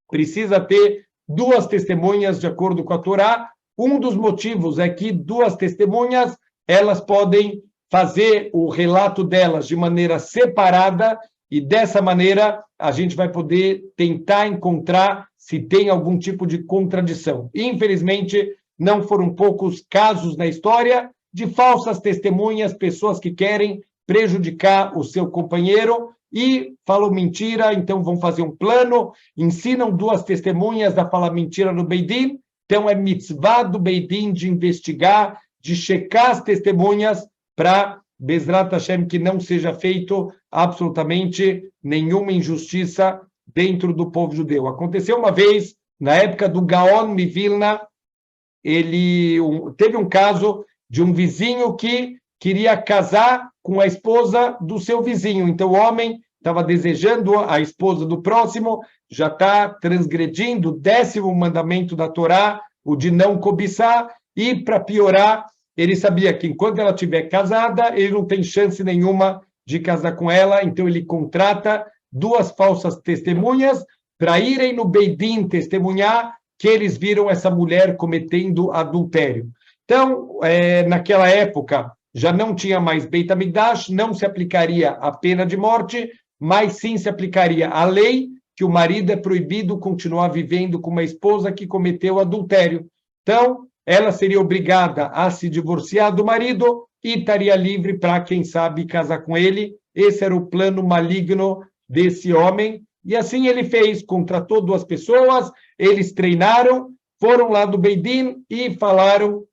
precisa ter duas testemunhas de acordo com a Torá. Um dos motivos é que duas testemunhas, elas podem fazer o relato delas de maneira separada e dessa maneira a gente vai poder tentar encontrar se tem algum tipo de contradição. Infelizmente, não foram poucos casos na história de falsas testemunhas, pessoas que querem prejudicar o seu companheiro e falam mentira, então vão fazer um plano, ensinam duas testemunhas a falar mentira no Beit Din, então é mitzvah do Beit Din de investigar, de checar as testemunhas para Bezrat Hashem que não seja feito absolutamente nenhuma injustiça dentro do povo judeu. Aconteceu uma vez, na época do Gaon Mivilna, teve um caso de um vizinho que queria casar com a esposa do seu vizinho. Então, o homem estava desejando a esposa do próximo, já está transgredindo o 10º mandamento da Torá, o de não cobiçar, e, para piorar, ele sabia que, enquanto ela estiver casada, ele não tem chance nenhuma de casar com ela, então ele contrata duas falsas testemunhas para irem no Beit Din testemunhar que eles viram essa mulher cometendo adultério. Então, naquela época, já não tinha mais Beit HaMikdash, não se aplicaria a pena de morte, mas sim se aplicaria a lei que o marido é proibido continuar vivendo com uma esposa que cometeu adultério. Então, ela seria obrigada a se divorciar do marido e estaria livre para, quem sabe, casar com ele. Esse era o plano maligno desse homem. E assim ele fez, contratou duas pessoas, eles treinaram, foram lá do Beit Din e falaram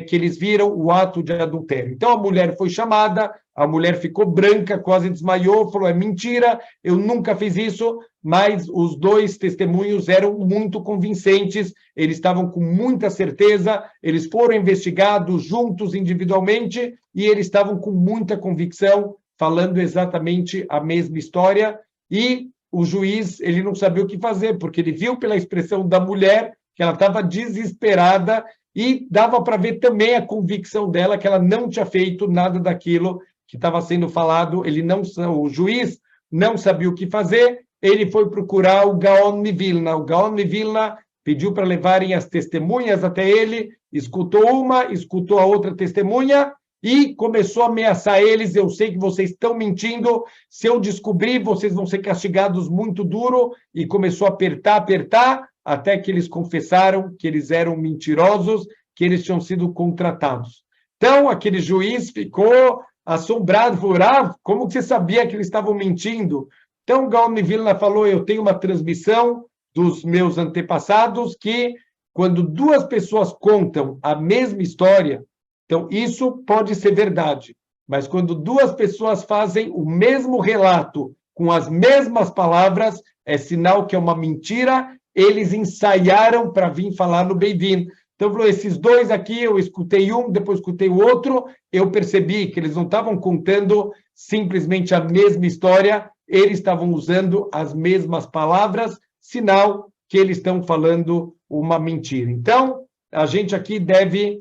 que eles viram o ato de adultério. Então, a mulher foi chamada, a mulher ficou branca, quase desmaiou, falou, é mentira, eu nunca fiz isso, mas os dois testemunhos eram muito convincentes, eles estavam com muita certeza, eles foram investigados juntos individualmente e eles estavam com muita convicção, falando exatamente a mesma história, e o juiz, ele não sabia o que fazer, porque ele viu pela expressão da mulher que ela estava desesperada e dava para ver também a convicção dela que ela não tinha feito nada daquilo que estava sendo falado. O juiz não sabia o que fazer, ele foi procurar o Gaon Mivilna. O Gaon Mivilna pediu para levarem as testemunhas até ele, escutou uma, escutou a outra testemunha e começou a ameaçar eles. Eu sei que vocês estão mentindo, se eu descobrir, vocês vão ser castigados muito duro. E começou a apertar, até que eles confessaram que eles eram mentirosos, que eles tinham sido contratados. Então, aquele juiz ficou assombrado, falou, como que você sabia que eles estavam mentindo? Então, o Gaon Mivilna falou, eu tenho uma transmissão dos meus antepassados que, quando duas pessoas contam a mesma história, então, isso pode ser verdade, mas quando duas pessoas fazem o mesmo relato, com as mesmas palavras, é sinal que é uma mentira. Eles ensaiaram para vir falar no Beit Din. Então, falou, esses dois aqui, eu escutei um, depois escutei o outro, eu percebi que eles não estavam contando simplesmente a mesma história, eles estavam usando as mesmas palavras, sinal que eles estão falando uma mentira. Então, a gente aqui deve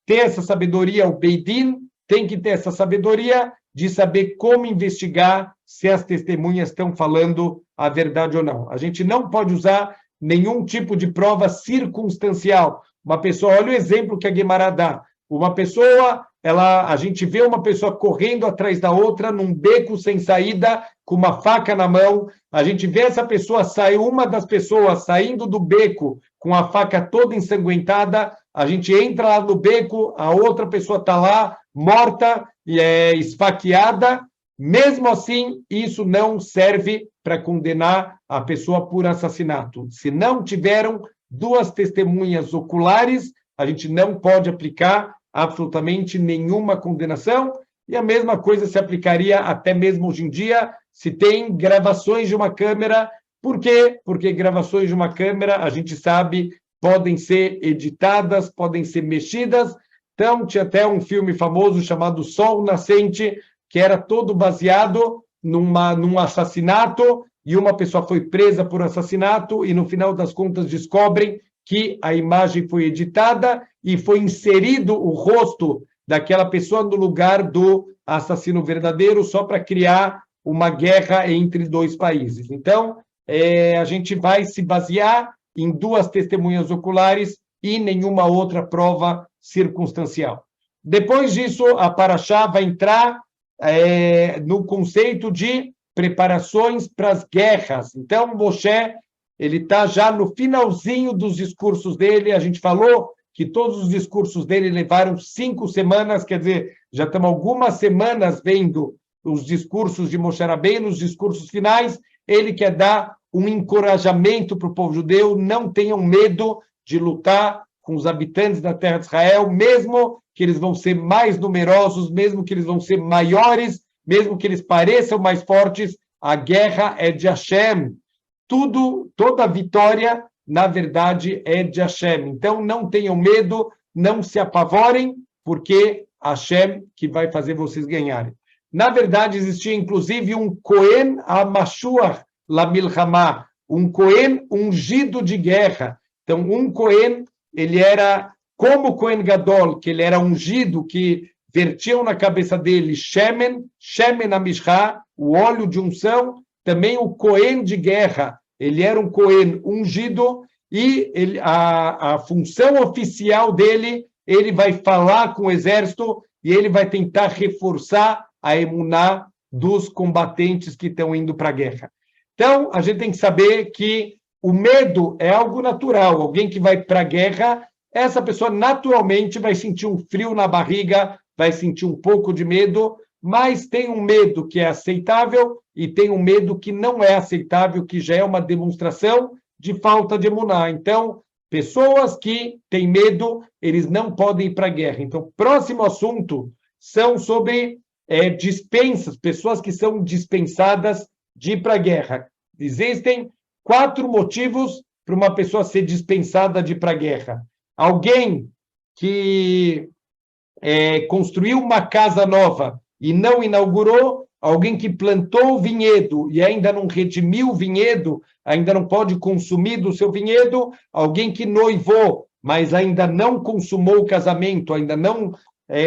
ter essa sabedoria, o Beit Din tem que ter essa sabedoria de saber como investigar se as testemunhas estão falando a verdade ou não. A gente não pode usar nenhum tipo de prova circunstancial. Uma pessoa, olha o exemplo que a Guemará dá. Uma pessoa, a gente vê uma pessoa correndo atrás da outra num beco sem saída, com uma faca na mão. A gente vê essa pessoa sair, uma das pessoas saindo do beco com a faca toda ensanguentada. A gente entra lá no beco, a outra pessoa está lá, morta e esfaqueada. Mesmo assim, isso não serve para condenar a pessoa por assassinato. Se não tiveram duas testemunhas oculares, a gente não pode aplicar absolutamente nenhuma condenação, e a mesma coisa se aplicaria até mesmo hoje em dia, se tem gravações de uma câmera. Por quê? Porque gravações de uma câmera, a gente sabe, podem ser editadas, podem ser mexidas. Então, tinha até um filme famoso chamado Sol Nascente, que era todo baseado num assassinato, e uma pessoa foi presa por assassinato, e no final das contas descobrem que a imagem foi editada e foi inserido o rosto daquela pessoa no lugar do assassino verdadeiro, só para criar uma guerra entre dois países. Então, a gente vai se basear em duas testemunhas oculares e nenhuma outra prova circunstancial. Depois disso, a Parashá vai entrar no conceito de preparações para as guerras. Então, Moshe, ele está já no finalzinho dos discursos dele. A gente falou que todos os discursos dele levaram 5 semanas, quer dizer, já estamos algumas semanas vendo os discursos de Moshe Rabbeinu, os discursos finais. Ele quer dar um encorajamento para o povo judeu: não tenham medo de lutar com os habitantes da terra de Israel, mesmo que eles vão ser mais numerosos, mesmo que eles vão ser maiores, mesmo que eles pareçam mais fortes, a guerra é de Hashem. Toda vitória, na verdade, é de Hashem. Então, não tenham medo, não se apavorem, porque Hashem que vai fazer vocês ganharem. Na verdade, existia inclusive um Cohen HaMashuach LaMilchama, um Cohen ungido de guerra. Então, um Cohen, ele era como Cohen Gadol, que ele era ungido, que vertiam na cabeça dele Shemen HaMishcha, o óleo de unção. Também o Cohen de guerra, ele era um Cohen ungido, e a função oficial dele, ele vai falar com o exército e ele vai tentar reforçar a emuná dos combatentes que estão indo para a guerra. Então, a gente tem que saber que o medo é algo natural. Alguém que vai para a guerra, essa pessoa naturalmente vai sentir um frio na barriga, vai sentir um pouco de medo, mas tem um medo que é aceitável e tem um medo que não é aceitável, que já é uma demonstração de falta de emuná. Então, pessoas que têm medo, eles não podem ir para a guerra. Então, próximo assunto são sobre dispensas, pessoas que são dispensadas de ir para a guerra. Existem 4 motivos para uma pessoa ser dispensada de ir para a guerra. Alguém que construiu uma casa nova e não inaugurou, alguém que plantou o vinhedo e ainda não redimiu o vinhedo, ainda não pode consumir do seu vinhedo, alguém que noivou, mas ainda não consumou o casamento, ainda não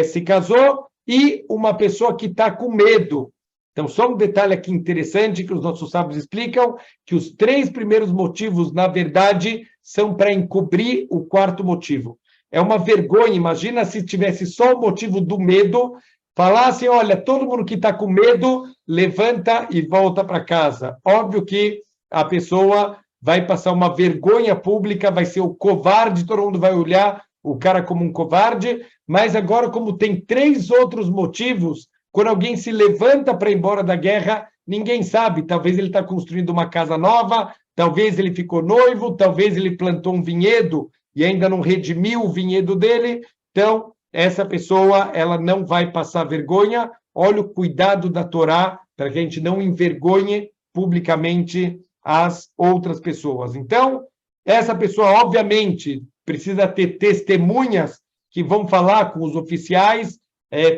se casou, e uma pessoa que está com medo. Então, só um detalhe aqui interessante que os nossos sábios explicam, que os 3 primeiros motivos, na verdade, são para encobrir o 4º motivo. É uma vergonha, imagina se tivesse só o motivo do medo, falassem: olha, todo mundo que está com medo, levanta e volta para casa. Óbvio que a pessoa vai passar uma vergonha pública, vai ser o covarde, todo mundo vai olhar o cara como um covarde, mas agora, como tem 3 outros motivos, quando alguém se levanta para ir embora da guerra, ninguém sabe, talvez ele está construindo uma casa nova, talvez ele ficou noivo, talvez ele plantou um vinhedo e ainda não redimiu o vinhedo dele. Então, essa pessoa, ela não vai passar vergonha. Olha o cuidado da Torá para que a gente não envergonhe publicamente as outras pessoas. Então, essa pessoa, obviamente, precisa ter testemunhas que vão falar com os oficiais,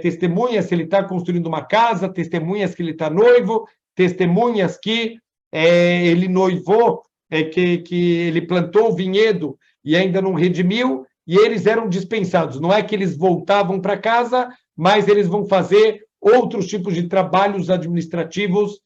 testemunhas se ele está construindo uma casa, testemunhas que ele está noivo, testemunhas que ele noivou, que ele plantou o vinhedo e ainda não redimiu, e eles eram dispensados. Não é que eles voltavam para casa, mas eles vão fazer outros tipos de trabalhos administrativos,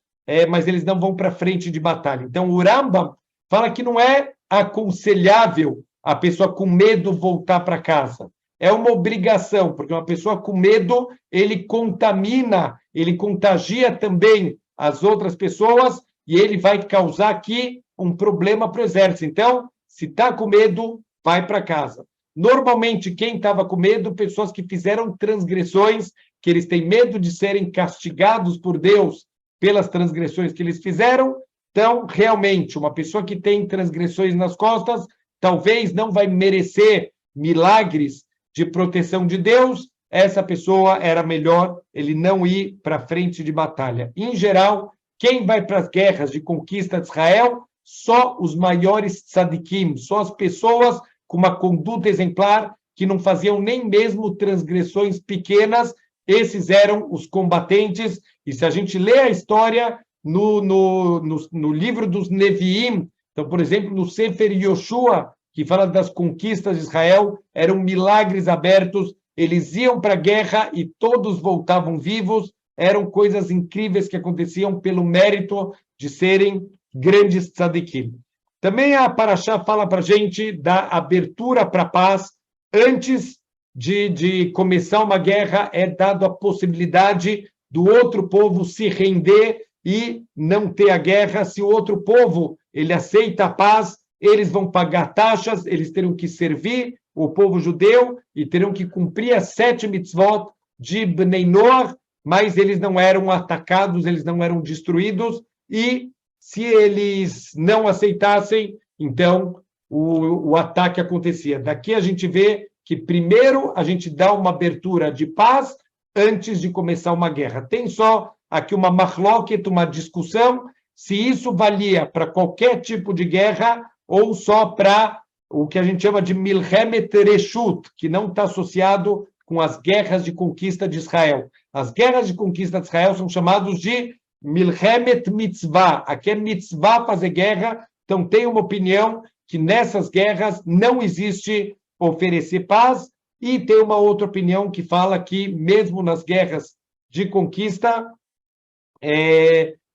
mas eles não vão para frente de batalha. Então, o Rambam fala que não é aconselhável a pessoa com medo voltar para casa. É uma obrigação, porque uma pessoa com medo, ele contamina, ele contagia também as outras pessoas e ele vai causar aqui um problema para o exército. Então, se está com medo, vai para casa. Normalmente, quem estava com medo, pessoas que fizeram transgressões, que eles têm medo de serem castigados por Deus pelas transgressões que eles fizeram. Então, realmente, uma pessoa que tem transgressões nas costas, talvez não vai merecer milagres de proteção de Deus. Essa pessoa era melhor ele não ir para frente de batalha. Em geral, quem vai para as guerras de conquista de Israel? Só os maiores tzadikim, só as pessoas com uma conduta exemplar, que não faziam nem mesmo transgressões pequenas. Esses eram os combatentes. E se a gente lê a história no livro dos Neviim, então, por exemplo, no Sefer Yoshua, que fala das conquistas de Israel, eram milagres abertos, eles iam para a guerra e todos voltavam vivos. Eram coisas incríveis que aconteciam pelo mérito de serem grandes tzadikim. Também a Parashá fala para a gente da abertura para a paz. Antes de começar uma guerra, é dado a possibilidade do outro povo se render e não ter a guerra. Se o outro povo ele aceita a paz, eles vão pagar taxas, eles terão que servir o povo judeu e terão que cumprir as 7 mitzvot de Bnei Noach, mas eles não eram atacados, eles não eram destruídos, e se eles não aceitassem, então o ataque acontecia. Daqui a gente vê que primeiro a gente dá uma abertura de paz antes de começar uma guerra. Tem só aqui uma machloket, uma discussão, se isso valia para qualquer tipo de guerra ou só para o que a gente chama de Milchemet Reshut, que não está associado com as guerras de conquista de Israel. As guerras de conquista de Israel são chamadas de Milchemet Mitzvah. Aqui é mitzvah fazer guerra, então tem uma opinião que nessas guerras não existe oferecer paz, e tem uma outra opinião que fala que mesmo nas guerras de conquista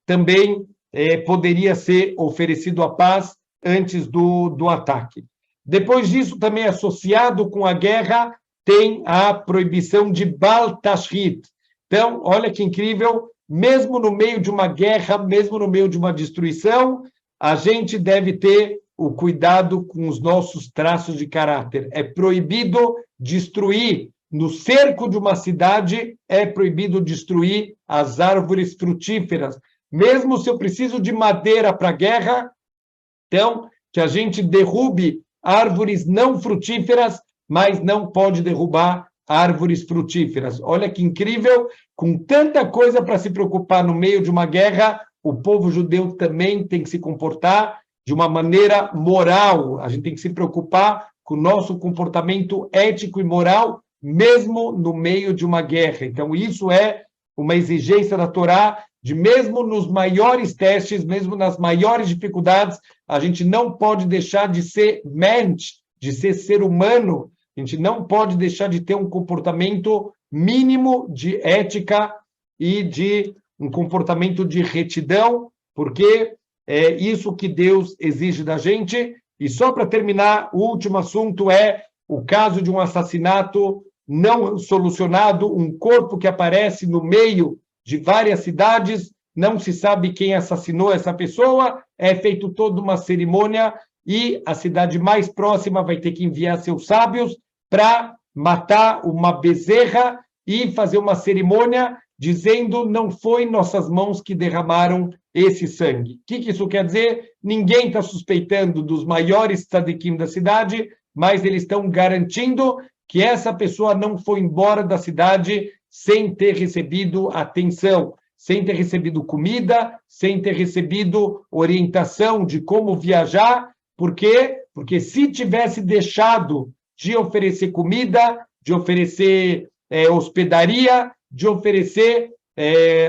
também poderia ser oferecido a paz antes do ataque. Depois disso, também associado com a guerra, tem a proibição de Bal Tashrit. Então, olha que incrível, mesmo no meio de uma guerra, mesmo no meio de uma destruição, a gente deve ter o cuidado com os nossos traços de caráter. É proibido destruir, no cerco de uma cidade, é proibido destruir as árvores frutíferas. Mesmo se eu preciso de madeira para a guerra, então, que a gente derrube árvores não frutíferas, mas não pode derrubar árvores frutíferas. Olha que incrível, com tanta coisa para se preocupar no meio de uma guerra, o povo judeu também tem que se comportar de uma maneira moral. A gente tem que se preocupar com o nosso comportamento ético e moral, mesmo no meio de uma guerra. Então, isso é uma exigência da Torá, de mesmo nos maiores testes, mesmo nas maiores dificuldades, a gente não pode deixar de ser mensch, de ser humano. A gente não pode deixar de ter um comportamento mínimo de ética e de um comportamento de retidão, porque é isso que Deus exige da gente. E só para terminar, o último assunto é o caso de um assassinato não solucionado, um corpo que aparece no meio de várias cidades, não se sabe quem assassinou essa pessoa, é feito toda uma cerimônia e a cidade mais próxima vai ter que enviar seus sábios para matar uma bezerra e fazer uma cerimônia dizendo não foi nossas mãos que derramaram esse sangue. O que isso quer dizer? Ninguém está suspeitando dos maiores tzadikim da cidade, mas eles estão garantindo que essa pessoa não foi embora da cidade sem ter recebido atenção, sem ter recebido comida, sem ter recebido orientação de como viajar. Por quê? Porque se tivesse deixado de oferecer comida, de oferecer hospedaria, de oferecer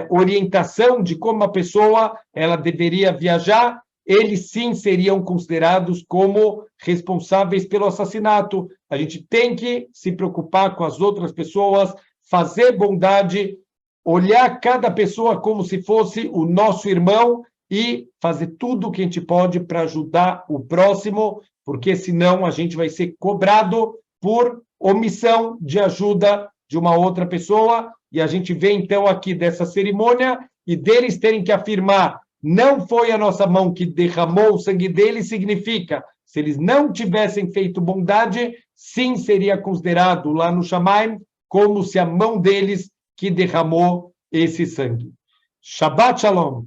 orientação de como a pessoa ela deveria viajar, eles sim seriam considerados como responsáveis pelo assassinato. A gente tem que se preocupar com as outras pessoas, fazer bondade, olhar cada pessoa como se fosse o nosso irmão e fazer tudo o que a gente pode para ajudar o próximo, porque senão a gente vai ser cobrado por omissão de ajuda de uma outra pessoa. E a gente vê então aqui dessa cerimônia e deles terem que afirmar não foi a nossa mão que derramou o sangue deles, significa, se eles não tivessem feito bondade, sim seria considerado lá no Shamaim como se a mão deles que derramou esse sangue. Shabbat Shalom.